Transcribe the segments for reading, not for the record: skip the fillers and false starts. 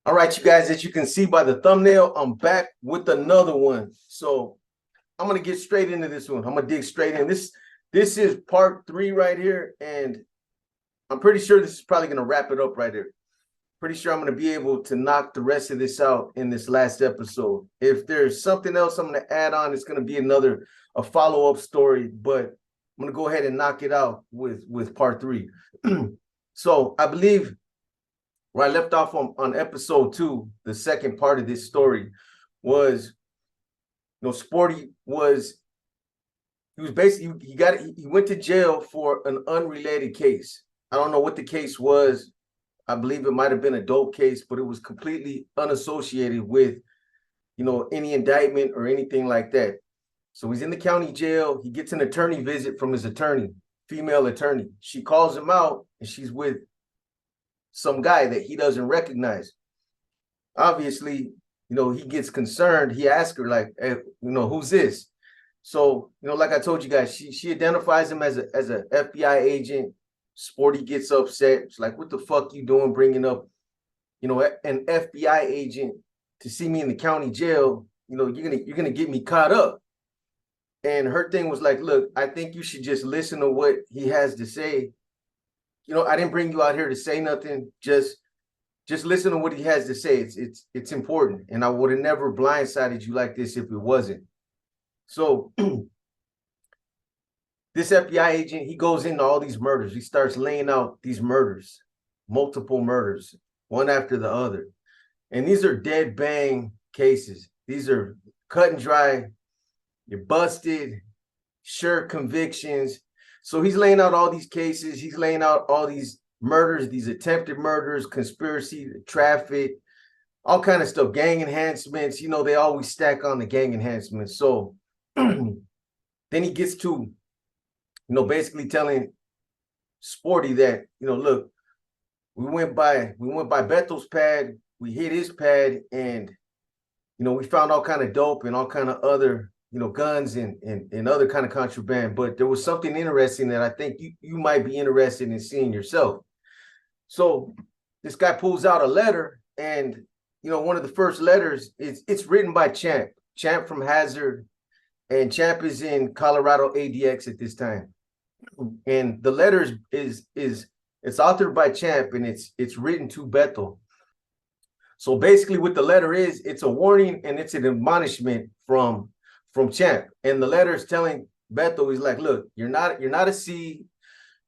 All right, you guys, as you can see by the thumbnail, I'm back with another one. So I'm gonna get straight into this one. I'm gonna dig straight in. This is part 3 right here, and I'm pretty sure this is probably gonna wrap it up right here. Pretty sure I'm gonna be able to knock the rest of this out in this last episode. If there's something else I'm gonna add on, it's gonna be a follow-up story, but I'm gonna go ahead and knock it out with part 3. So I believe where I left off on episode 2, the second part of this story was, Sporty was, he was basically, he went to jail for an unrelated case. I don't know what the case was. I believe it might have been a dope case, but it was completely unassociated with, any indictment or anything like that. So he's in the county jail. He gets an attorney visit from his attorney, female attorney. She calls him out, and she's with some guy that he doesn't recognize. Obviously, he gets concerned. He asks her, like, hey, who's this? So, like I told you guys, she identifies him as a FBI agent. Sporty gets upset. It's like, what the fuck you doing bringing up, an FBI agent to see me in the county jail? You're gonna get me caught up. And her thing was like, look, I think you should just listen to what he has to say. I didn't bring you out here to say nothing. Just listen to what he has to say. It's important. And I would have never blindsided you like this if it wasn't. So this FBI agent, he goes into all these murders. He starts laying out these murders, multiple murders, one after the other. And these are dead bang cases. These are cut and dry. You're busted, sure convictions. So he's laying out all these cases. He's laying out all these murders, these attempted murders, conspiracy, traffic, all kind of stuff, gang enhancements. They always stack on the gang enhancements. So then he gets to, basically telling Sporty that, look, we went by Bethel's pad, we hit his pad, and, we found all kind of dope and all kind of other, guns and other kind of contraband. But there was something interesting that I think you might be interested in seeing yourself. So this guy pulls out a letter, and, one of the first letters, it's written by Champ from Hazard, and Champ is in Colorado ADX at this time. And the letter is it's authored by Champ, and it's written to Bethel. So basically what the letter is, it's a warning and it's an admonishment from Champ. And the letter is telling Bethel, he's like, look, you're not a C.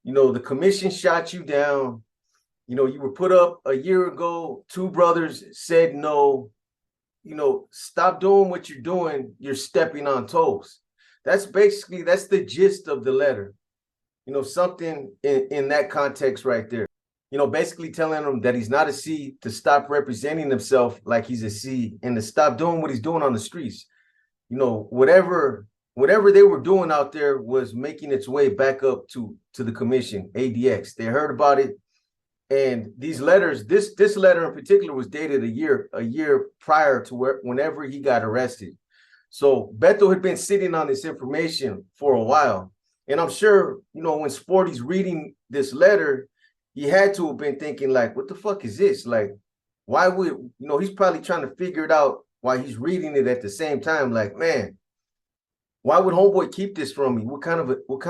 The commission shot you down. You were put up a year ago. 2 brothers said no. Stop doing what you're doing. You're stepping on toes. That's the gist of the letter. Something in that context right there. Basically telling him that he's not a C, to stop representing himself like he's a C, and to stop doing what he's doing on the streets. Whatever they were doing out there was making its way back up to the commission, ADX. They heard about it. And these letters, this letter in particular was dated a year prior to whenever he got arrested. So Bethel had been sitting on this information for a while. And I'm sure, when Sporty's reading this letter, he had to have been thinking, like, what the fuck is this? Like, why would, he's probably trying to figure it out while he's reading it at the same time. Like, man, why would homeboy keep this from me? What kind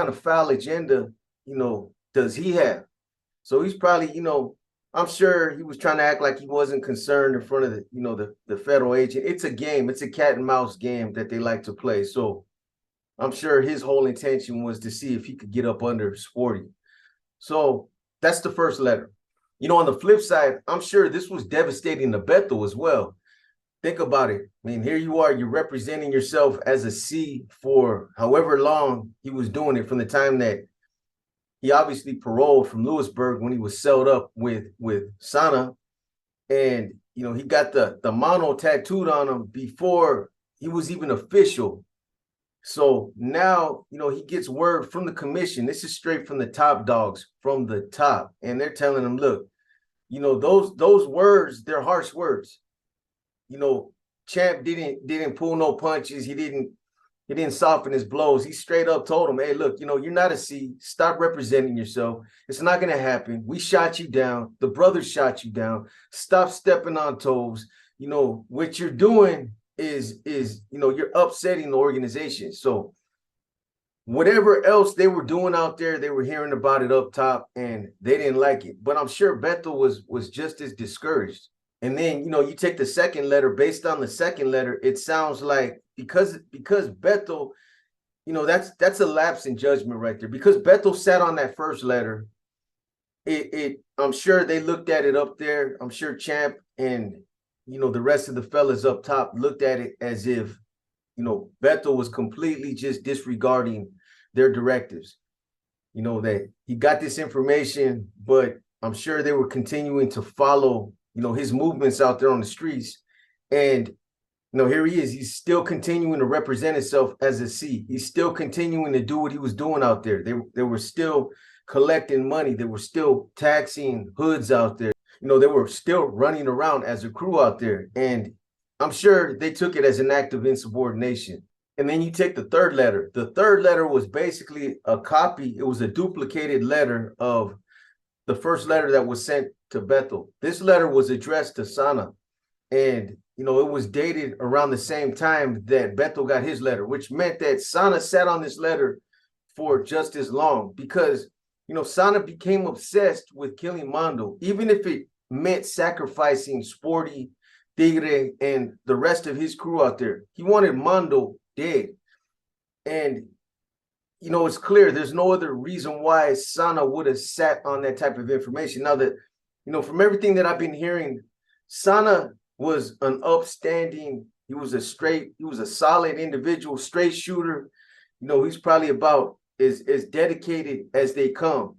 of foul agenda, does he have? So he's probably, I'm sure he was trying to act like he wasn't concerned in front of the federal agent. It's a game. It's a cat and mouse game that they like to play. So I'm sure his whole intention was to see if he could get up under Sporty. So that's the first letter. On the flip side, I'm sure this was devastating to Bethel as well. Think about it. I mean, here you are, you're representing yourself as a C for however long he was doing it, from the time that he obviously paroled from Lewisburg when he was celled up with Sana. And, he got the mono tattooed on him before he was even official. So now, he gets word from the commission. This is straight from the top dogs, from the top. And they're telling him, look, those words, they're harsh words. Champ didn't pull no punches. He didn't, He didn't soften his blows. He straight up told him, hey, look, you're not a C. Stop representing yourself. It's not going to happen. We shot you down. The brothers shot you down. Stop stepping on toes. What you're doing is you're upsetting the organization. So whatever else they were doing out there, they were hearing about it up top and they didn't like it. But I'm sure Beto was just as discouraged. And then, you take the second letter. Based on the second letter, it sounds like because Beto, that's a lapse in judgment right there. Because Beto sat on that first letter, I'm sure they looked at it up there. I'm sure Champ and the rest of the fellas up top looked at it as if Beto was completely just disregarding their directives. That he got this information, but I'm sure they were continuing to follow his movements out there on the streets. And here he is. He's still continuing to represent himself as a C. He's still continuing to do what he was doing out there. They were still collecting money. They were still taxing hoods out there. They were still running around as a crew out there. And I'm sure they took it as an act of insubordination. And then you take the third letter. The third letter was basically a copy. It was a duplicated letter of the first letter that was sent to Beto. This letter was addressed to Sana. And, it was dated around the same time that Beto got his letter, which meant that Sana sat on this letter for just as long because, Sana became obsessed with killing Mondo, even if it meant sacrificing Sporty, Tigre, and the rest of his crew out there. He wanted Mondo dead. And, it's clear there's no other reason why Sana would have sat on that type of information. Now that, from everything that I've been hearing, Sana was an upstanding, he was a solid individual, straight shooter. He's probably about as dedicated as they come.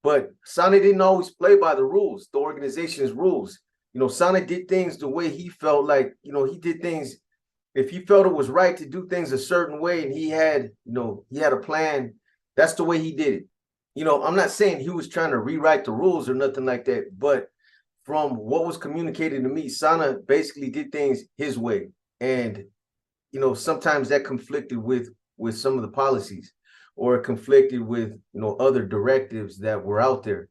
But Sana didn't always play by the rules, the organization's rules. Sana did things the way he felt like, he did things. If he felt it was right to do things a certain way and he had a plan, that's the way he did it. I'm not saying he was trying to rewrite the rules or nothing like that, but from what was communicated to me, Sana basically did things his way. And, sometimes that conflicted with some of the policies or conflicted with, other directives that were out there.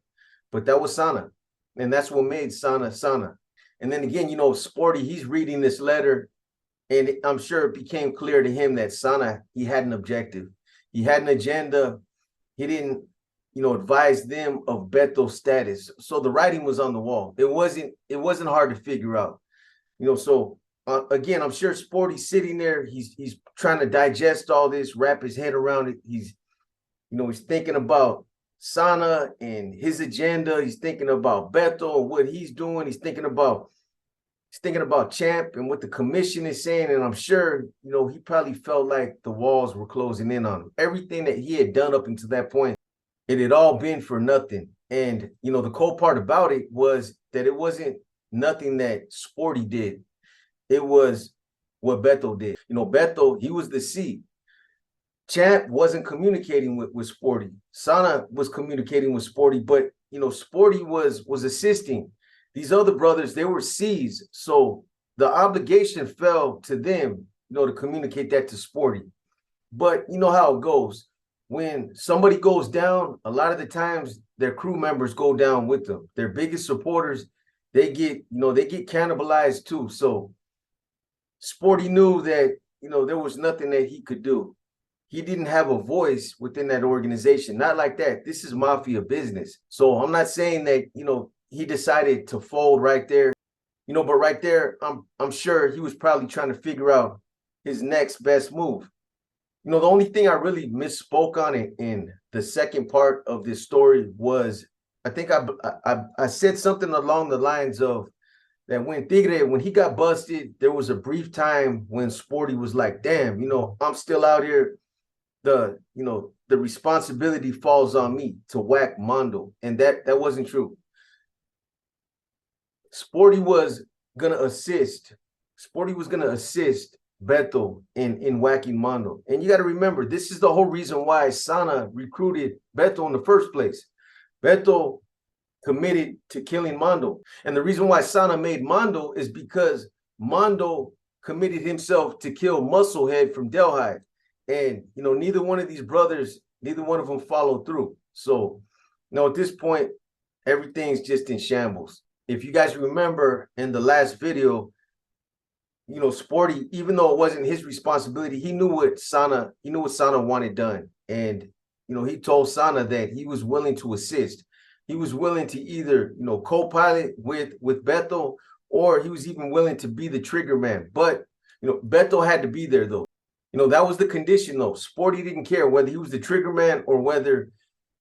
But that was Sana. And that's what made Sana Sana. And then again, Sporty, he's reading this letter. And I'm sure it became clear to him that Sana, he had an objective. He had an agenda. He didn't, advise them of Beto's status. So the writing was on the wall. It wasn't hard to figure out. So again, I'm sure Sporty's sitting there. He's trying to digest all this, wrap his head around it. He's thinking about Sana and his agenda. He's thinking about Beto and what he's doing. He's thinking about Champ and what the commission is saying. And I'm sure, he probably felt like the walls were closing in on him. Everything that he had done up until that point, it had all been for nothing. And, the cool part about it was that it wasn't nothing that Sporty did. It was what Beto did. Beto, he was the C. Champ wasn't communicating with Sporty. Sana was communicating with Sporty, but, Sporty was assisting. These other brothers, they were C's. So the obligation fell to them, to communicate that to Sporty. But you know how it goes. When somebody goes down, a lot of the times their crew members go down with them. Their biggest supporters, they get cannibalized too. So Sporty knew that, there was nothing that he could do. He didn't have a voice within that organization. Not like that. This is mafia business. So I'm not saying that, he decided to fold right there. But right there, I'm sure he was probably trying to figure out his next best move. The only thing I really misspoke on it in the second part of this story was, I think I said something along the lines of that when Tigre, when he got busted, there was a brief time when Sporty was like, damn, I'm still out here. The responsibility falls on me to whack Mondo. And that wasn't true. Sporty was gonna assist. Sporty was gonna assist Beto in whacking Mondo. And you got to remember, this is the whole reason why Sana recruited Beto in the first place. Beto committed to killing Mondo. And the reason why Sana made Mondo is because Mondo committed himself to kill Musclehead from Delhi. And, neither one of these brothers, neither one of them followed through. So, at this point, everything's just in shambles. If you guys remember in the last video, Sporty, even though it wasn't his responsibility, he knew what Sana wanted done. And, he told Sana that he was willing to assist. He was willing to either, co-pilot with Beto, or he was even willing to be the trigger man. But, Beto had to be there, though. That was the condition, though. Sporty didn't care whether he was the trigger man or whether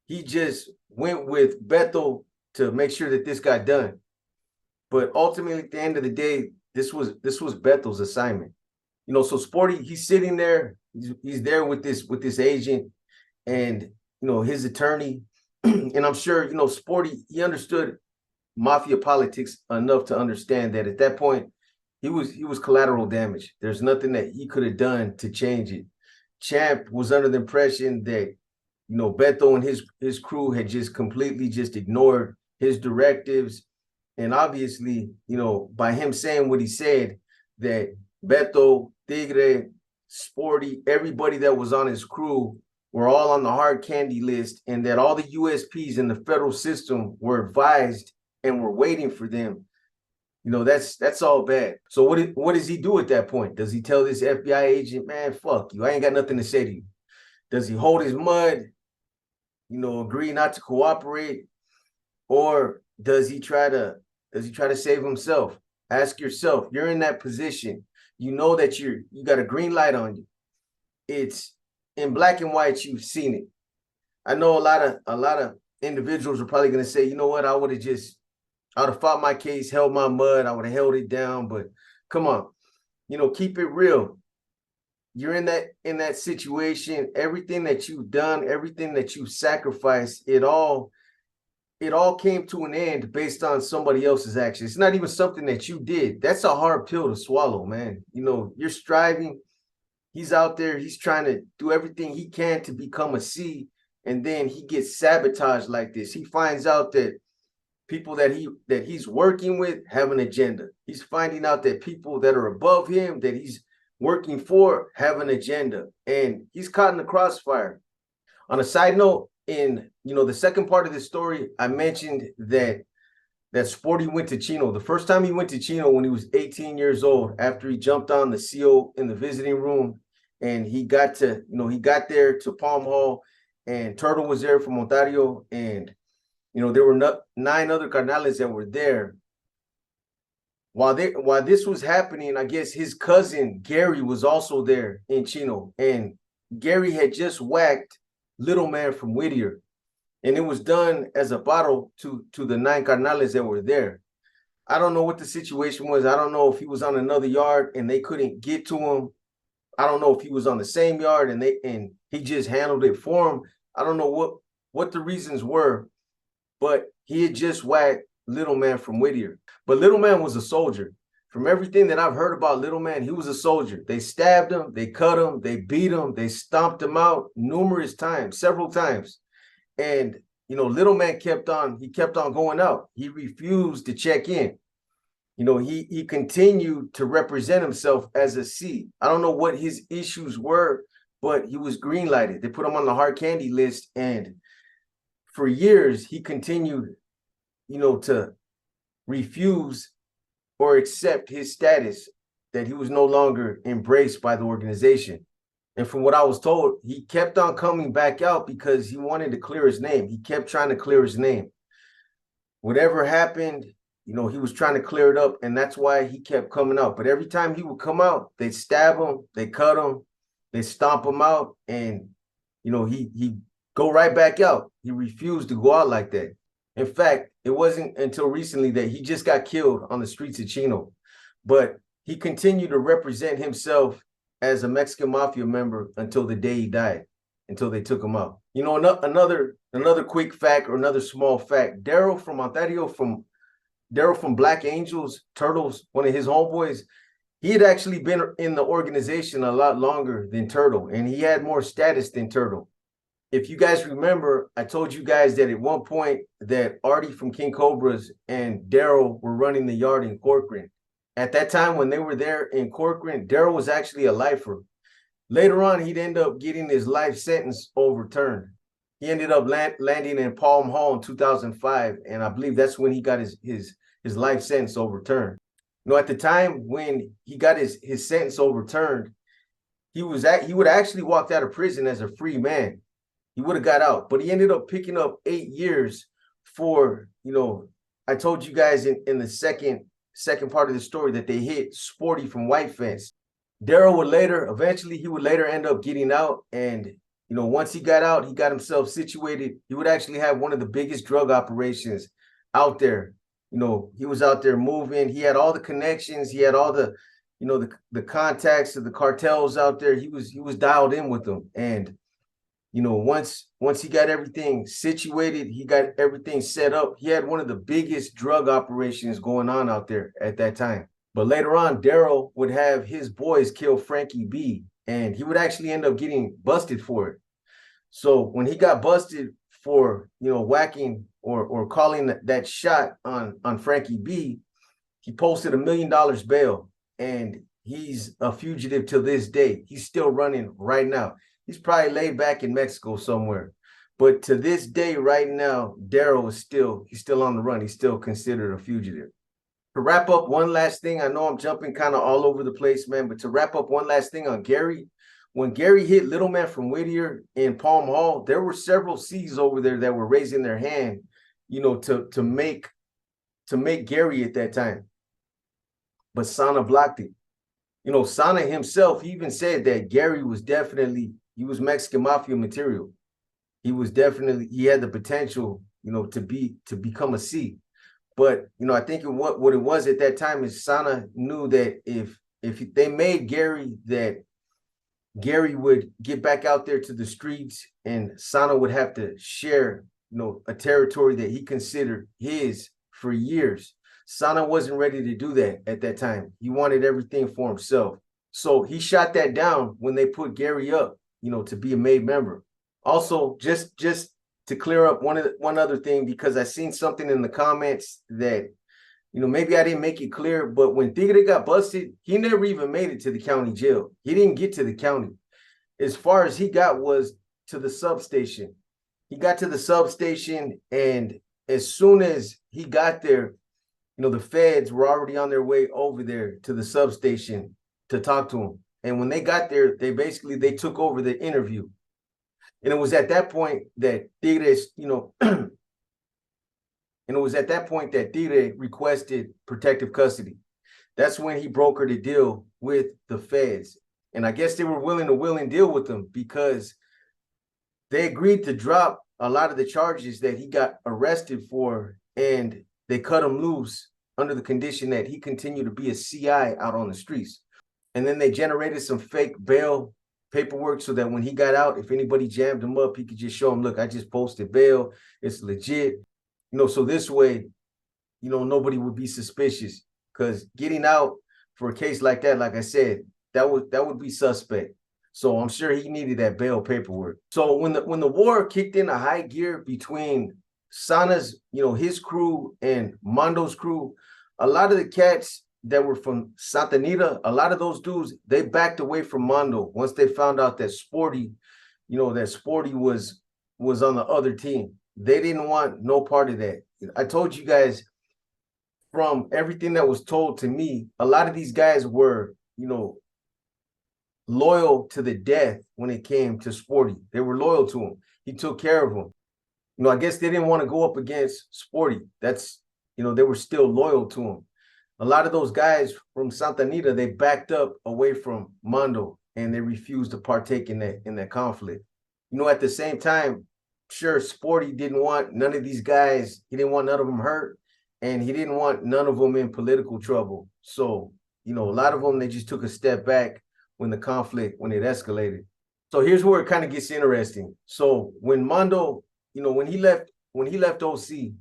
he just went with Beto to make sure that this got done. But ultimately, at the end of the day, this was Beto's assignment. So Sporty, he's sitting there, he's there with this agent and his attorney. And I'm sure, Sporty, he understood mafia politics enough to understand that at that point, he was collateral damage. There's nothing that he could have done to change it. Champ was under the impression that, Beto and his crew had just completely just ignored his directives. And obviously, by him saying what he said, that Beto, Tigre, Sporty, everybody that was on his crew were all on the hard candy list, and that all the USPs in the federal system were advised and were waiting for them. That's all bad. So what does he do at that point? Does he tell this FBI agent, man, fuck you, I ain't got nothing to say to you? Does he hold his mud, agree not to cooperate? Or does he try to save himself? Ask yourself, you're in that position. You know that you got a green light on you. It's in black and white, you've seen it. I know a lot of individuals are probably gonna say, you know what, I would have fought my case, held my mud, I would have held it down. But come on, keep it real. You're in that situation. Everything that you've done, everything that you've sacrificed, it all came to an end based on somebody else's actions. It's not even something that you did. That's a hard pill to swallow, man. You're striving. He's out there. He's trying to do everything he can to become a C, and then he gets sabotaged like this. He finds out that people that he's working with have an agenda. He's finding out that people that are above him, that he's working for, have an agenda, and he's caught in the crossfire. On a side note, in the second part of this story, I mentioned that Sporty went to Chino. The first time he went to Chino when he was 18 years old, after he jumped on the CO in the visiting room, and he got there to Palm Hall, and Turtle was there from Ontario, and there were 9 other carnales that were there. While this was happening, I guess his cousin Gary was also there in Chino, and Gary had just whacked Little Man from Whittier, and it was done as a bottle to the 9 carnales that were there. I don't know what the situation was. I don't know if he was on another yard and they couldn't get to him. I don't know if he was on the same yard and he just handled it for him. I don't know what the reasons were, but he had just whacked Little Man from Whittier. But Little Man was a soldier. From everything that I've heard about Little Man, he was a soldier. They stabbed him, they cut him, they beat him, they stomped him out numerous times, several times. And, Little Man kept on going out. He refused to check in. He continued to represent himself as a C. I don't know what his issues were, but he was green lighted. They put him on the hard candy list. And for years, he continued, to refuse or accept his status, that he was no longer embraced by the organization. And from what I was told, he kept on coming back out because he wanted to clear his name. He kept trying to clear his name. Whatever happened, he was trying to clear it up, and that's why he kept coming out. But every time he would come out, they'd stab him, they cut him, they stomp him out, and he go right back out. He refused to go out like that. In fact, it wasn't until recently that he just got killed on the streets of Chino, but he continued to represent himself as a Mexican mafia member until the day he died, until they took him out. Another quick fact, or another small fact, Daryl from Ontario, Daryl from Black Angels, Turtles, one of his homeboys, he had actually been in the organization a lot longer than Turtle, and he had more status than Turtle. If you guys remember, I told you guys that at one point that Artie from King Cobras and Daryl were running the yard in Corcoran. At that time, when they were there in Corcoran, Daryl was actually a lifer. Later on, he'd end up getting his life sentence overturned. He ended up landing in Palm Hall in 2005, and I believe that's when he got his life sentence overturned. At the time when he got his sentence overturned, he would actually walked out of prison as a free man. He would have got out, but he ended up picking up 8 years for, I told you guys in the second part of the story that they hit Sporty from White Fence. Daryl would eventually end up getting out. And, once he got out, he got himself situated. He would actually have one of the biggest drug operations out there. He was out there moving. He had all the connections. He had all the, the contacts of the cartels out there. He was dialed in with them. And, once he got everything situated, he got everything set up. He had one of the biggest drug operations going on out there at that time. But later on, Daryl would have his boys kill Frankie B, and he would actually end up getting busted for it. So when he got busted for, whacking or calling that shot on Frankie B, he posted $1 million bail, and he's a fugitive to this day. He's still running right now. He's probably laid back in Mexico somewhere. But to this day, right now, Daryl is still on the run. He's still considered a fugitive. To wrap up one last thing, I know I'm jumping kind of all over the place, man, but to wrap up one last thing on Gary, when Gary hit Little Man from Whittier in Palm Hall, there were several C's over there that were raising their hand, to make Gary at that time. But Sana blocked it. Sana himself, he even said that Gary was he was Mexican mafia material. He had the potential, to become a C. But, I think what it was at that time is Sana knew that if they made Gary, that Gary would get back out there to the streets, and Sana would have to share, a territory that he considered his for years. Sana wasn't ready to do that at that time. He wanted everything for himself. So he shot that down when they put Gary up, to be a made member. Also, just to clear up one other thing, because I seen something in the comments that, maybe I didn't make it clear, but when Tigre got busted, he never even made it to the county jail. He didn't get to the county. As far as he got was to the substation. He got to the substation, and as soon as he got there, the feds were already on their way over there to the substation to talk to him. And when they got there, they took over the interview. And it was at that point that Tigre, and it was at that point that Tigre requested protective custody. That's when he brokered a deal with the feds. And I guess they were willing to deal with them because they agreed to drop a lot of the charges that he got arrested for, and they cut him loose under the condition that he continued to be a CI out on the streets. And then they generated some fake bail paperwork so that when he got out, if anybody jammed him up, he could just show them, look, I just posted bail. It's legit. So this way, nobody would be suspicious, because getting out for a case like that, like I said, that would be suspect. So I'm sure he needed that bail paperwork. So when the war kicked into high gear between Sana's, his crew and Mondo's crew, a lot of the cats that were from Santa Anita, a lot of those dudes, they backed away from Mondo once they found out that Sporty, that Sporty was on the other team. They didn't want no part of that. I told you guys, from everything that was told to me, a lot of these guys were, loyal to the death when it came to Sporty. They were loyal to him. He took care of them. I guess they didn't want to go up against Sporty. That's, they were still loyal to him. A lot of those guys from Santa Anita, they backed up away from Mondo, and they refused to partake in that conflict. At the same time, sure, Sporty didn't want none of these guys. He didn't want none of them hurt, and he didn't want none of them in political trouble. So, a lot of them, they just took a step back when it escalated. So here's where it kind of gets interesting. So when Mondo, when he left OC,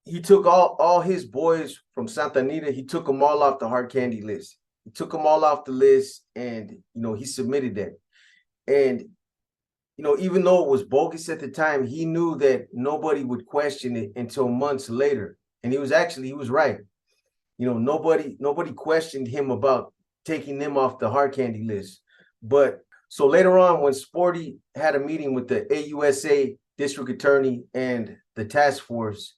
he took all his boys from Santa Anita, he took them all off the hard candy list. He took them all off the list, and, he submitted that. And, even though it was bogus at the time, he knew that nobody would question it until months later. And he was right. Nobody questioned him about taking them off the hard candy list. But so later on, when Sporty had a meeting with the AUSA district attorney and the task force,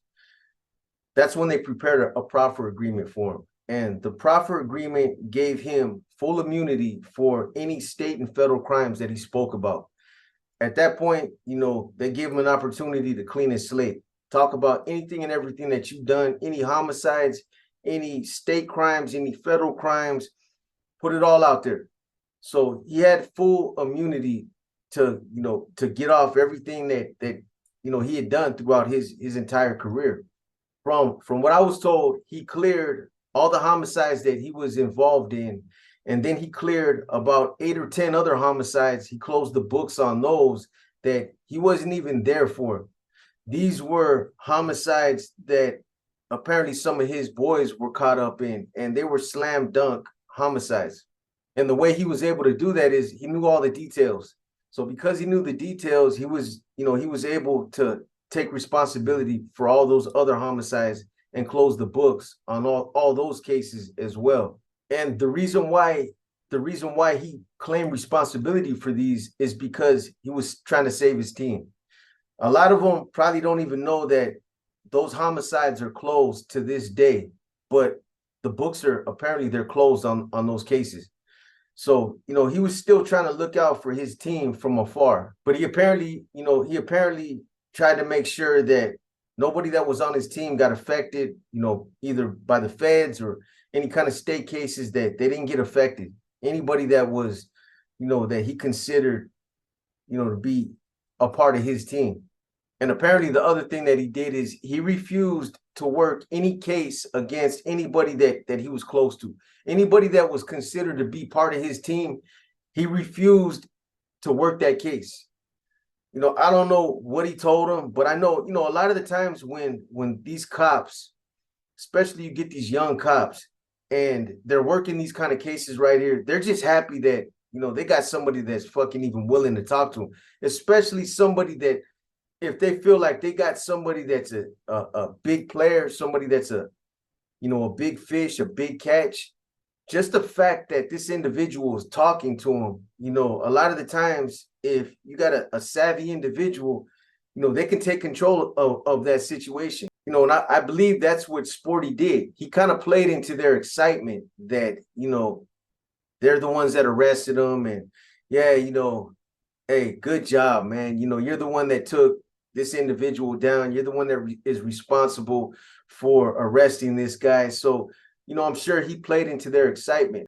that's when they prepared a proffer agreement for him. And the proffer agreement gave him full immunity for any state and federal crimes that he spoke about. At that point, they gave him an opportunity to clean his slate, talk about anything and everything that you've done, any homicides, any state crimes, any federal crimes, put it all out there. So he had full immunity to get off everything that he had done throughout his entire career. From what I was told, he cleared all the homicides that he was involved in, and then he cleared about 8 or 10 other homicides. He closed the books on those that he wasn't even there for. These were homicides that apparently some of his boys were caught up in, and they were slam dunk homicides. And the way he was able to do that is he knew all the details. So because he knew the details, he was able to take responsibility for all those other homicides and close the books on all those cases as well. And the reason why he claimed responsibility for these is because he was trying to save his team. A lot of them probably don't even know that those homicides are closed to this day, but the books are apparently they're closed on those cases. So, he was still trying to look out for his team from afar, but he apparently tried to make sure that nobody that was on his team got affected, either by the feds or any kind of state cases, that they didn't get affected. Anybody that was, that he considered, to be a part of his team. And apparently the other thing that he did is he refused to work any case against anybody that he was close to. Anybody that was considered to be part of his team, he refused to work that case. I don't know what he told them, but I know, a lot of the times when these cops, especially you get these young cops, and they're working these kind of cases right here, they're just happy that, they got somebody that's fucking even willing to talk to them, especially somebody that, if they feel like they got somebody that's a big player, somebody that's a big fish, a big catch, just the fact that this individual is talking to him, a lot of the times, if you got a savvy individual, they can take control of that situation. And I believe that's what Sporty did. He kind of played into their excitement that, they're the ones that arrested him. And yeah, hey, good job, man. You're the one that took this individual down. You're the one that is responsible for arresting this guy. So, I'm sure he played into their excitement.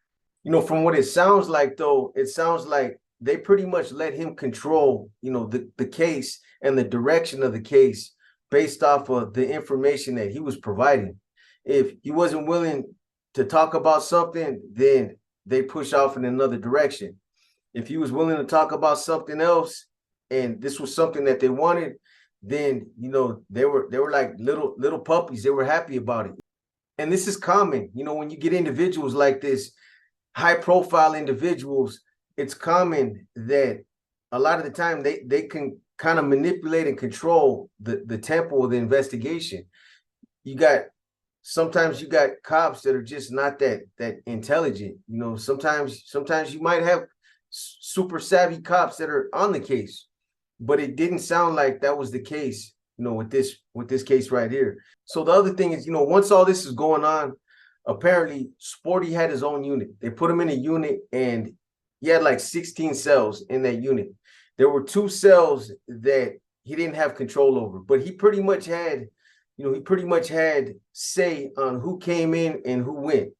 From what it sounds like, though, it sounds like they pretty much let him control, the case and the direction of the case based off of the information that he was providing. If he wasn't willing to talk about something, then they push off in another direction. If he was willing to talk about something else, and this was something that they wanted, then they were like little puppies. They were happy about it. And this is common, when you get individuals like this, high profile individuals, it's common that a lot of the time they can kind of manipulate and control the tempo of the investigation. Sometimes you got cops that are just not that intelligent. Sometimes you might have super savvy cops that are on the case, but it didn't sound like that was the case, with this case right here. So the other thing is, once all this is going on, apparently Sporty had his own unit. They put him in a unit, and he had like 16 cells in that unit. There were 2 cells that he didn't have control over, but he pretty much had say on who came in and who went.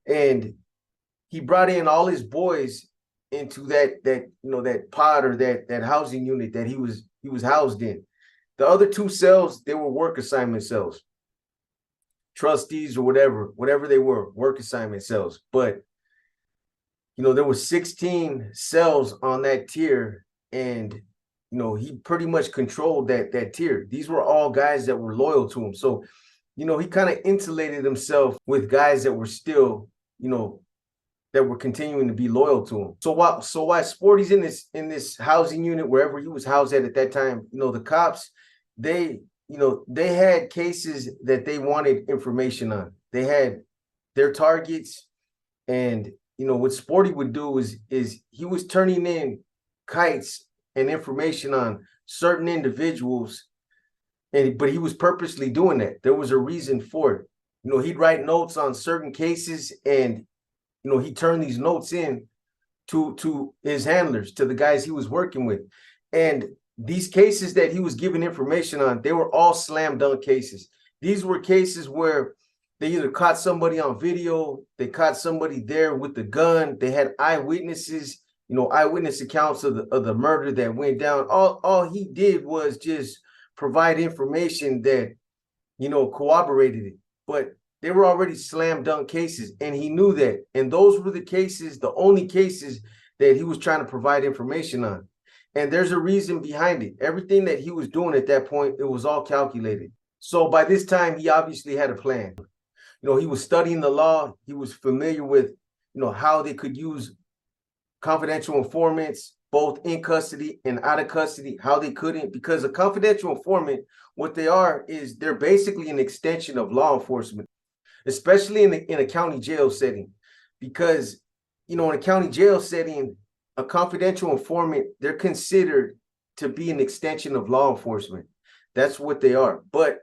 And he brought in all his boys into that pod or that housing unit that he was housed in. The other 2 cells, they were work assignment cells, trustees or whatever they were, work assignment cells. But there were 16 cells on that tier, and he pretty much controlled that tier. These were all guys that were loyal to him. So he kind of insulated himself with guys that were still that were continuing to be loyal to him. So why Sporty's in this housing unit, wherever he was housed at that time, the cops, they had cases that they wanted information on. They had their targets, and what Sporty would do is he was turning in kites and information on certain individuals, but he was purposely doing that. There was a reason for it. He'd write notes on certain cases, and he turned these notes in to his handlers, to the guys he was working with. And these cases that he was giving information on, they were all slam dunk cases. These were cases where they either caught somebody on video, they caught somebody there with the gun, they had eyewitnesses, eyewitness accounts of the murder that went down. All he did was just provide information that, corroborated it. But they were already slam dunk cases, and he knew that. And those were the cases, the only cases that he was trying to provide information on. And there's a reason behind it. Everything that he was doing at that point, it was all calculated. So by this time, he obviously had a plan. He was studying the law. He was familiar with, how they could use confidential informants, both in custody and out of custody, how they couldn't, because a confidential informant, what they are is they're basically an extension of law enforcement, especially in a county jail setting, because, in a county jail setting, a confidential informant, they're considered to be an extension of law enforcement. That's what they are. But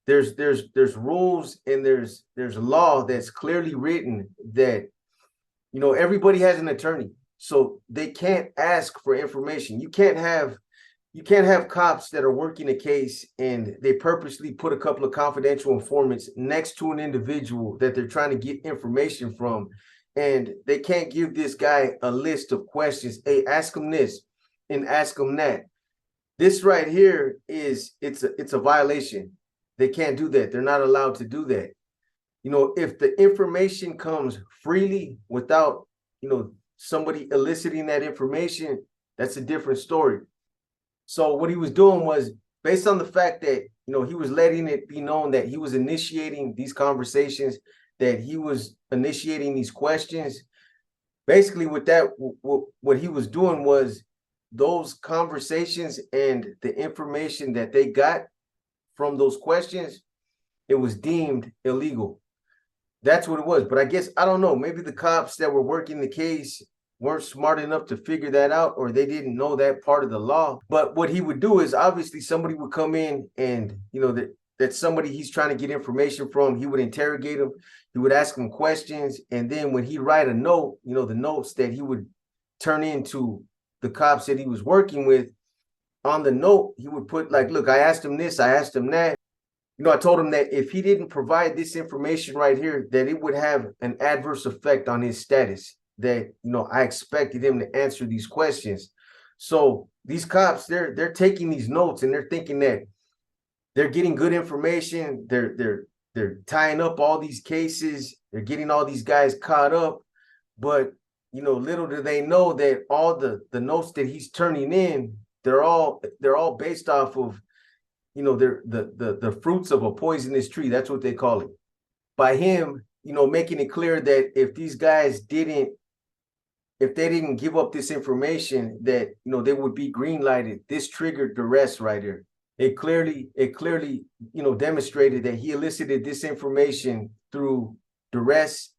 there's rules, and there's law that's clearly written that, everybody has an attorney, so they can't ask for information. You can't have cops that are working a case and they purposely put a couple of confidential informants next to an individual that they're trying to get information from, and they can't give this guy a list of questions. Hey, ask him this and ask him that. This right here it's a violation. They can't do that. They're not allowed to do that. If the information comes freely without, somebody eliciting that information, that's a different story. So what he was doing was, based on the fact that, he was letting it be known that he was initiating these conversations, that he was initiating these questions. Basically, with that, what he was doing was those conversations and the information that they got from those questions, it was deemed illegal. That's what it was. But I guess, I don't know, maybe the cops that were working the case weren't smart enough to figure that out, or they didn't know that part of the law. But what he would do is, obviously somebody would come in and, that somebody he's trying to get information from, he would interrogate him, he would ask him questions, and then when he'd write a note, the notes that he would turn into the cops that he was working with, on the note, he would put like, look, I asked him this, I asked him that. I told him that if he didn't provide this information right here, that it would have an adverse effect on his status, that, I expected him to answer these questions. So these cops, they're taking these notes and they're thinking that they're getting good information. They're tying up all these cases. They're getting all these guys caught up. But, little do they know that all the notes that he's turning in, they're all based off of, they're the fruits of a poisonous tree. That's what they call it. By him, making it clear that if these guys didn't give up this information, that, they would be green lighted. This triggered duress right here. It clearly, demonstrated that he elicited this information through duress,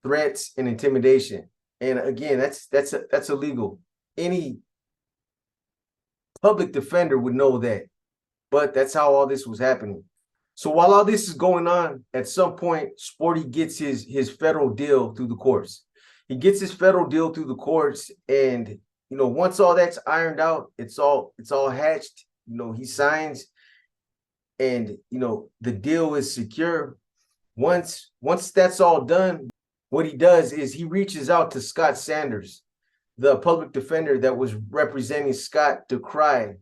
threats, and intimidation. And again, that's illegal. Any public defender would know that. But that's how all this was happening. So while all this is going on, at some point, Sporty gets his federal deal through the courts. He gets his federal deal through the courts, and once all that's ironed out, it's all hatched. He signs, and the deal is secure. Once that's all done, what he does is he reaches out to Scott Sanders, the public defender that was representing Scott Tigre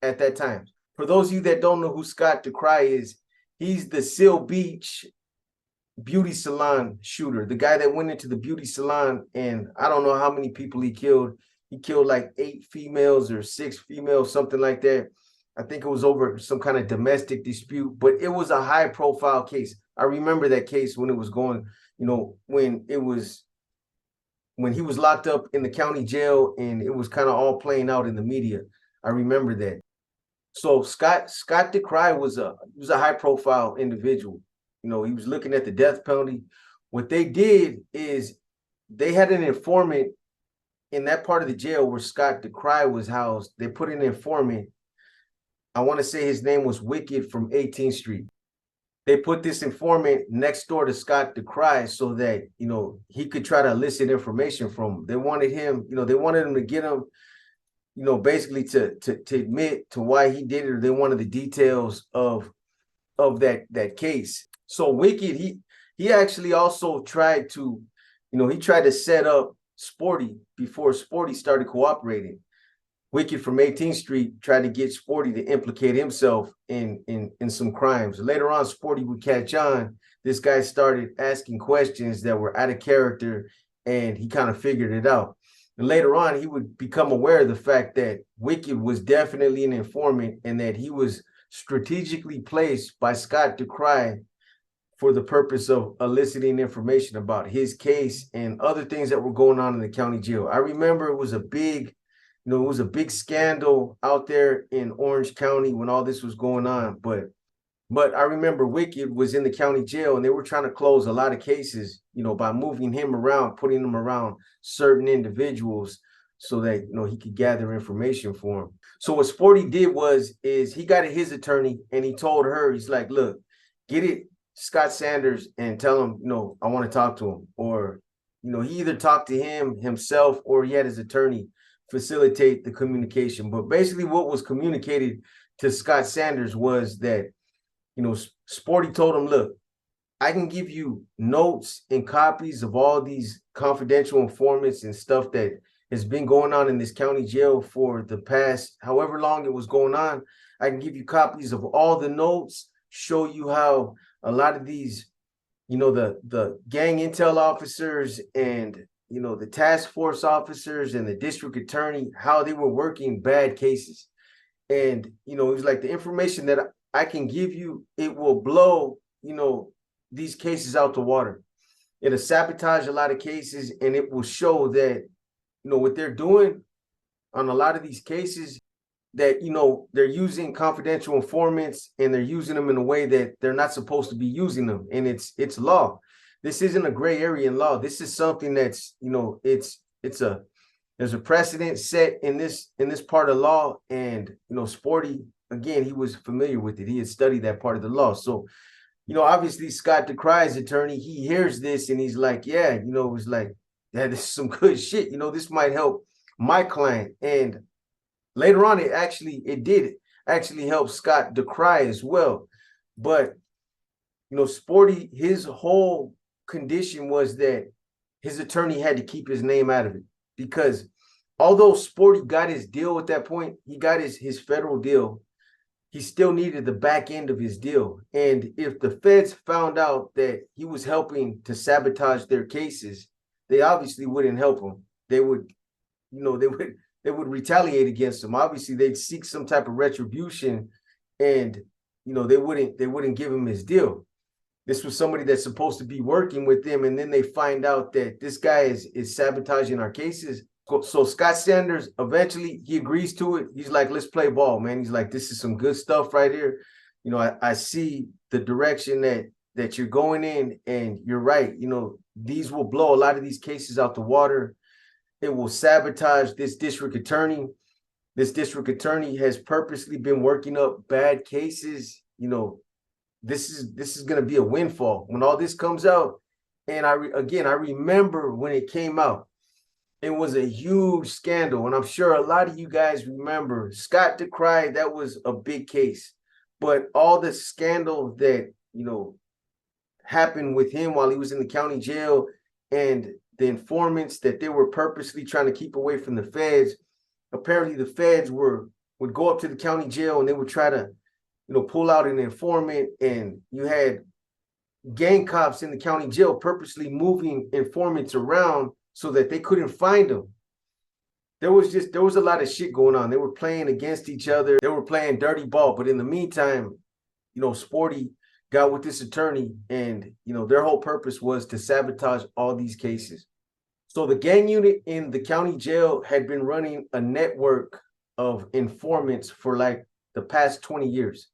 at that time. For those of you that don't know who Scott Tigre is, he's the Seal Beach beauty salon shooter, the guy that went into the beauty salon, and I don't know how many people he killed. He killed like 8 females or 6 females, something like that. I think it was over some kind of domestic dispute, but it was a high profile case. I remember that case when it was going, when he was locked up in the county jail, and it was kind of all playing out in the media. I remember that. So Scott Tigre was a high profile individual. He was looking at the death penalty. What they did is they had an informant in that part of the jail where Scott DeCry was housed. They put an informant. I want to say his name was Wicked from 18th Street. They put this informant next door to Scott DeCry so that, you know, he could try to elicit information from him. They wanted him, you know, they wanted him to get him, you know, basically to admit to why he did it, or they wanted the details of that case. So Wicked, he actually also tried to, you know, he tried to set up Sporty before Sporty started cooperating. Wicked from 18th Street tried to get Sporty to implicate himself in some crimes. Later on, Sporty would catch on. This guy started asking questions that were out of character, and he kind of figured it out. And later on, he would become aware of the fact that Wicked was definitely an informant and that he was strategically placed by Scott DeCry for the purpose of eliciting information about his case and other things that were going on in the county jail. I remember it was a big, you know, it was a big scandal out there in Orange County when all this was going on. But I remember Wicked was in the county jail and they were trying to close a lot of cases, you know, by moving him around, putting him around certain individuals so that, you know, he could gather information for him. So what Sporty did is he got his attorney and he told her, he's like, look, get it Scott Sanders and tell him, you know, I want to talk to him. Or, you know, he either talked to him himself or he had his attorney facilitate the communication. But basically what was communicated to Scott Sanders was that, you know, Sporty told him, look, I can give you notes and copies of all these confidential informants and stuff that has been going on in this county jail for the past however long it was going on. I can give you copies of all the notes, show you how a lot of these, you know, the gang intel officers and, you know, the task force officers and the district attorney, how they were working bad cases. And, you know, it was like the information that I can give you, it will blow, you know, these cases out the water. It'll sabotage a lot of cases and it will show that, you know, what they're doing on a lot of these cases, that, you know, they're using confidential informants and they're using them in a way that they're not supposed to be using them. And it's law. This isn't a gray area in law. This is something that's, you know, there's a precedent set in this part of law. And, you know, Sporty, again, he was familiar with it. He had studied that part of the law. So, you know, obviously Scott DeCry's attorney, he hears this and he's like, yeah, you know, it was like, yeah, this is some good shit. You know, this might help my client. And later on, it did actually help Scott DeCry as well. But, you know, Sporty, his whole condition was that his attorney had to keep his name out of it, because although Sporty got his deal at that point, he got his federal deal, he still needed the back end of his deal. And if the feds found out that he was helping to sabotage their cases, they obviously wouldn't help him. They would, you know, they would retaliate against him. Obviously, they'd seek some type of retribution, and, you know, they wouldn't give him his deal. This was somebody that's supposed to be working with them, and then they find out that this guy is sabotaging our cases. So Scott Sanders, eventually he agrees to it. He's like, let's play ball, man. He's like, this is some good stuff right here. You know, I see the direction that you're going in, and you're right. You know, these will blow a lot of these cases out the water. It will sabotage this district attorney. This district attorney has purposely been working up bad cases. You know, this is going to be a windfall when all this comes out. And I remember when it came out, it was a huge scandal. And I'm sure a lot of you guys remember Scott DeCry. That was a big case. But all the scandal that, you know, happened with him while he was in the county jail, and the informants that they were purposely trying to keep away from the feds. Apparently the feds would go up to the county jail and they would try to, you know, pull out an informant, and you had gang cops in the county jail purposely moving informants around so that they couldn't find them. There was a lot of shit going on. They were playing against each other. They were playing dirty ball. But in the meantime, you know, Sporty got with this attorney, and, you know, their whole purpose was to sabotage all these cases. So the gang unit in the county jail had been running a network of informants for like the past 20 years.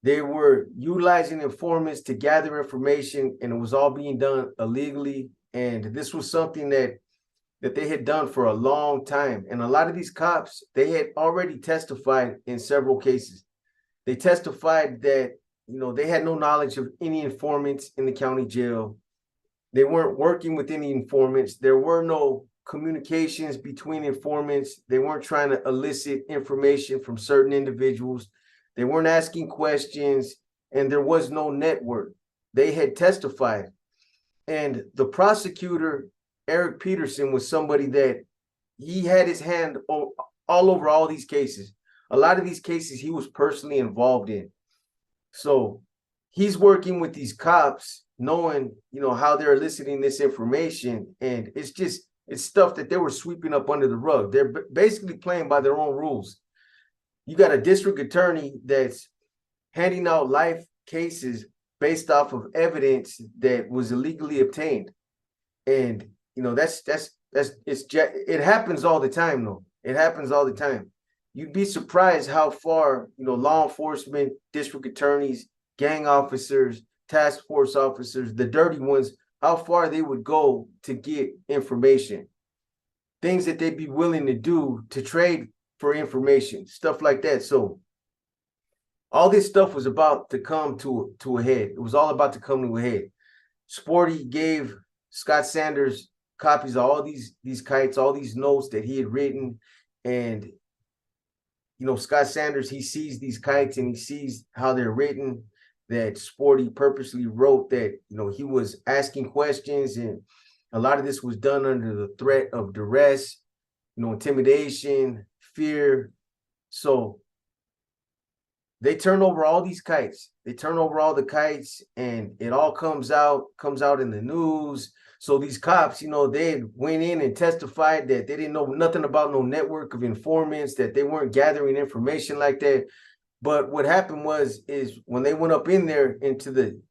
They were utilizing informants to gather information, and it was all being done illegally And this was something that they had done for a long time. And a lot of these cops, they had already testified in several cases. They testified that, they had no knowledge of any informants in the county jail. They weren't working with any informants. There were no communications between informants. They weren't trying to elicit information from certain individuals. They weren't asking questions, and there was no network. They had testified. And the prosecutor, Eric Peterson, was somebody that he had his hand all over all these cases. A lot of these cases he was personally involved in. So he's working with these cops, knowing, how they're eliciting this information. And it's stuff that they were sweeping up under the rug. They're basically playing by their own rules. You got a district attorney that's handing out life cases based off of evidence that was illegally obtained. And, it happens all the time, though. It happens all the time. You'd be surprised how far, law enforcement, district attorneys, gang officers, task force officers, the dirty ones, how far they would go to get information. Things that they'd be willing to do to trade for information, stuff like that. So all this stuff was about to come to a head. It was all about to come to a head. Sporty gave Scott Sanders copies of all these kites, all these notes that he had written. And Scott Sanders, he sees these kites and he sees how they're written, that Sporty purposely wrote, that, he was asking questions. And a lot of this was done under the threat of duress, intimidation, fear. So they turn over all these kites. They turn over all the kites, and it all comes out in the news. So these cops, they went in and testified that they didn't know nothing about no network of informants, that they weren't gathering information like that. But what happened is when they went up in there into the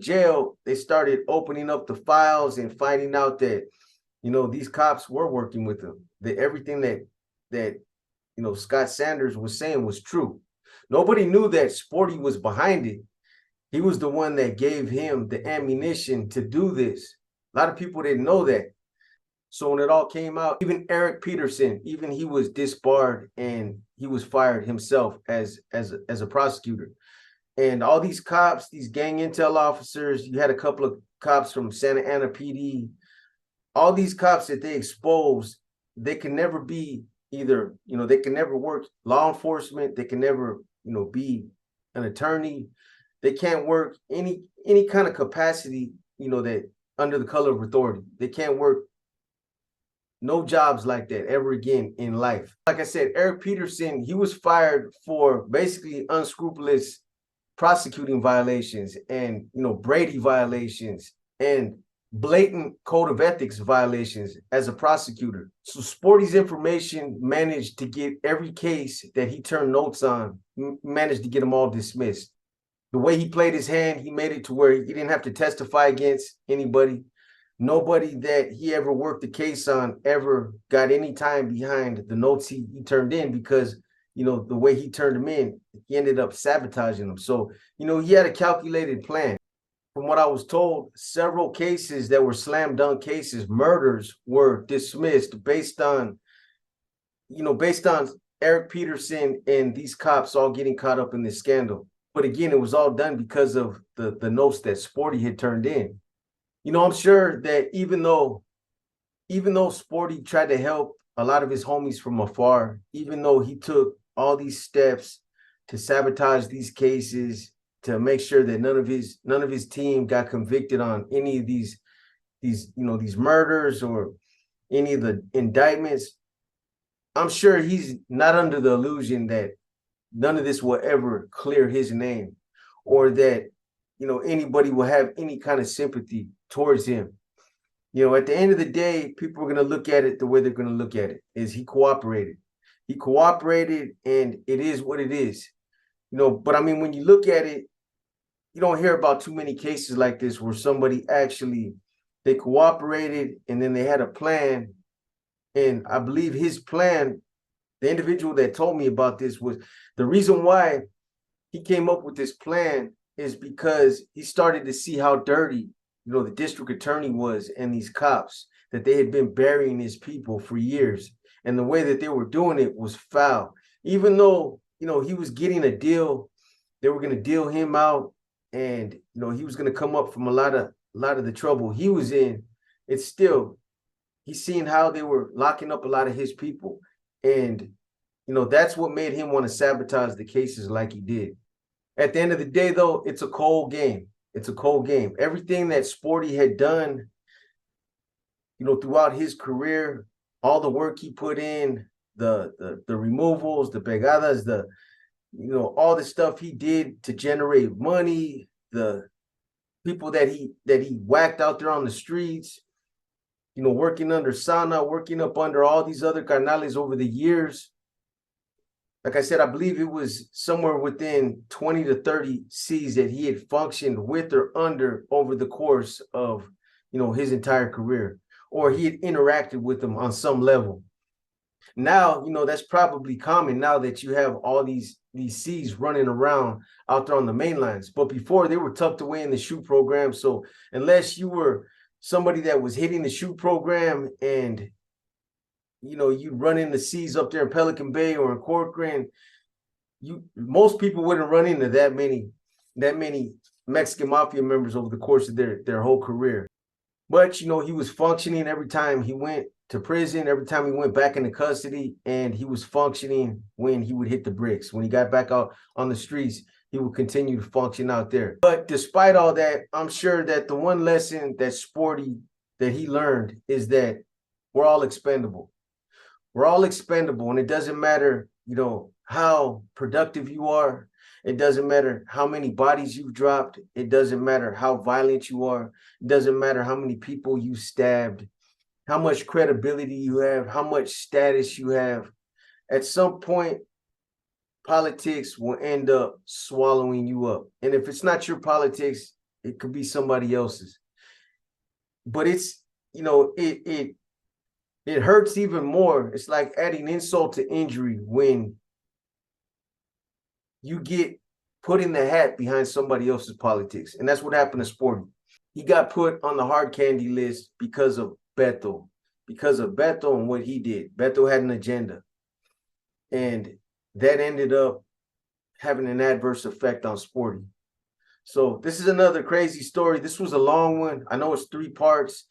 jail, they started opening up the files and finding out that, these cops were working with them. That everything that Scott Sanders was saying was true. Nobody knew that Sporty was behind it. He was the one that gave him the ammunition to do this. A lot of people didn't know that. So when it all came out, even Eric Peterson, even he was disbarred and he was fired himself as a prosecutor. And all these cops, these gang intel officers, you had a couple of cops from Santa Ana PD, all these cops that they exposed, they can never be either, they can never work law enforcement, they can never, be an attorney. They can't work any kind of capacity, that under the color of authority. They can't work no jobs like that ever again in life. Like I said, Eric Peterson, he was fired for basically unscrupulous prosecuting violations and, Brady violations and blatant code of ethics violations as a prosecutor. So Sporty's information managed to get every case that he turned notes on, managed to get them all dismissed. The way he played his hand, he made it to where he didn't have to testify against anybody. Nobody that he ever worked the case on ever got any time behind the notes he turned in, because, the way he turned them in, he ended up sabotaging them. So, he had a calculated plan. From what I was told, several cases that were slam dunk cases, murders, were dismissed based on Eric Peterson and these cops all getting caught up in this scandal. But again, it was all done because of the notes that Sporty had turned in. I'm sure that even though Sporty tried to help a lot of his homies from afar, even though he took all these steps to sabotage these cases, to make sure that none of his team got convicted on any of these murders or any of the indictments, I'm sure he's not under the illusion that none of this will ever clear his name, or that, anybody will have any kind of sympathy towards him. At the end of the day, people are going to look at it the way they're going to look at it, is he cooperated. He cooperated, and it is what it is. But I mean, when you look at it, you don't hear about too many cases like this where somebody actually, they cooperated and then they had a plan. And I believe his plan, the individual that told me about this, was the reason why he came up with this plan is because he started to see how dirty the district attorney was and these cops, that they had been burying his people for years. And the way that they were doing it was foul. Even though, he was getting a deal, they were going to deal him out, and he was going to come up from a lot of the trouble he was in. It's still, he's seeing how they were locking up a lot of his people. And that's what made him want to sabotage the cases like he did. At the end of the day, though, it's a cold game. It's a cold game. Everything that Sporty had done, throughout his career, all the work he put in, the removals, the pegadas, all the stuff he did to generate money, the people that he whacked out there on the streets, working under Sana, working up under all these other carnales over the years. Like I said, I believe it was somewhere within 20 to 30 C's that he had functioned with or under over the course of, his entire career, or he had interacted with them on some level. Now, that's probably common now that you have all these C's running around out there on the main lines. But before, they were tucked away in the shoot program. So unless you were somebody that was hitting the shoot program and you run into C's up there in Pelican Bay or in Corcoran, most people wouldn't run into that many Mexican mafia members over the course of their whole career. But he was functioning every time he went to prison, every time he went back into custody, and he was functioning when he would hit the bricks. When he got back out on the streets, he would continue to function out there. But despite all that, I'm sure that the one lesson that Sporty, that he learned, is that we're all expendable. We're all expendable, and it doesn't matter, how productive you are. It doesn't matter how many bodies you've dropped. It doesn't matter how violent you are. It doesn't matter how many people you stabbed, how much credibility you have, how much status you have. At some point, politics will end up swallowing you up. And if it's not your politics, it could be somebody else's. But it's, it hurts even more. It's like adding insult to injury when you get put in the hat behind somebody else's politics. And that's what happened to Sporty. He got put on the hard candy list because of Beto, and what he did. Beto had an agenda, and that ended up having an adverse effect on Sporty. So this is another crazy story. This was a long one. I know it's 3 parts.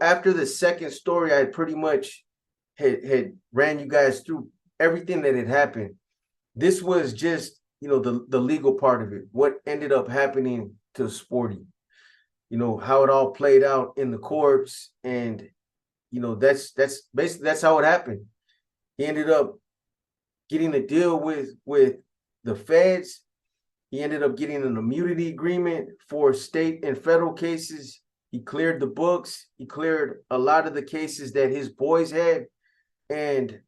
After the second story, I pretty much had ran you guys through everything that had happened. This was just, the legal part of it, what ended up happening to Sporty, how it all played out in the courts. And, that's basically, that's how it happened. He ended up getting a deal with the feds. He ended up getting an immunity agreement for state and federal cases. He cleared the books. He cleared a lot of the cases that his boys had. And,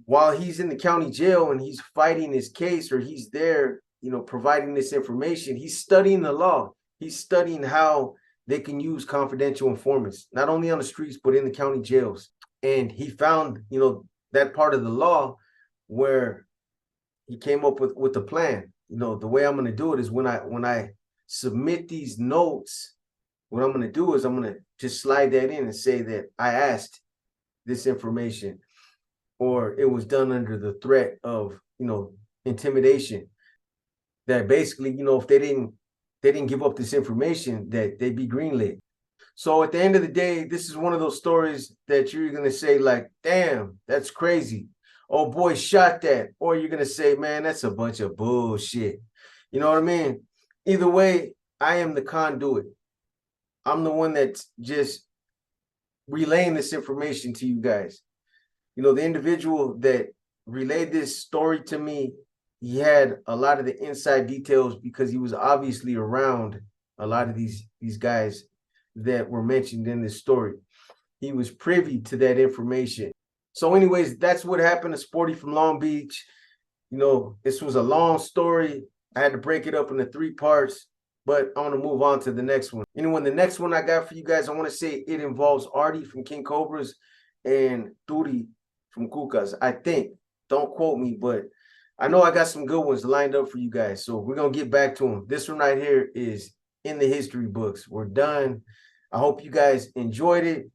while he's in the county jail and he's fighting his case, or he's there, providing this information, he's studying the law. He's studying how they can use confidential informants, not only on the streets, but in the county jails. And he found, that part of the law where he came up with a plan. The way I'm going to do it is when I submit these notes, what I'm going to do is I'm going to just slide that in and say that I asked this information, or it was done under the threat of, intimidation. That basically, if they didn't give up this information, that they'd be greenlit. So at the end of the day, this is one of those stories that you're going to say like, damn, that's crazy. Oh boy, shot that. Or you're going to say, man, that's a bunch of bullshit. You know what I mean? Either way, I am the conduit. I'm the one that's just relaying this information to you guys. The individual that relayed this story to me, he had a lot of the inside details because he was obviously around a lot of these guys that were mentioned in this story. He was privy to that information. So anyways, that's what happened to Sporty from Long Beach. This was a long story. I had to break it up into 3 parts, but I want to move on to the next one. Anyway, the next one I got for you guys, I want to say it involves Artie from King Cobras and Tigre from Concocts, I think. Don't quote me, but I know I got some good ones lined up for you guys. So we're going to get back to them. This one right here is in the history books. We're done. I hope you guys enjoyed it.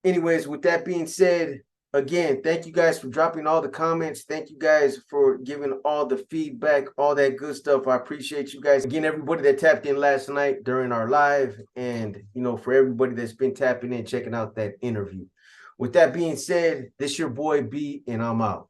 Anyways, with that being said, again, thank you guys for dropping all the comments. Thank you guys for giving all the feedback, all that good stuff. I appreciate you guys. Again, everybody that tapped in last night during our live, and for everybody that's been tapping in, checking out that interview. With that being said, this your boy B, and I'm out.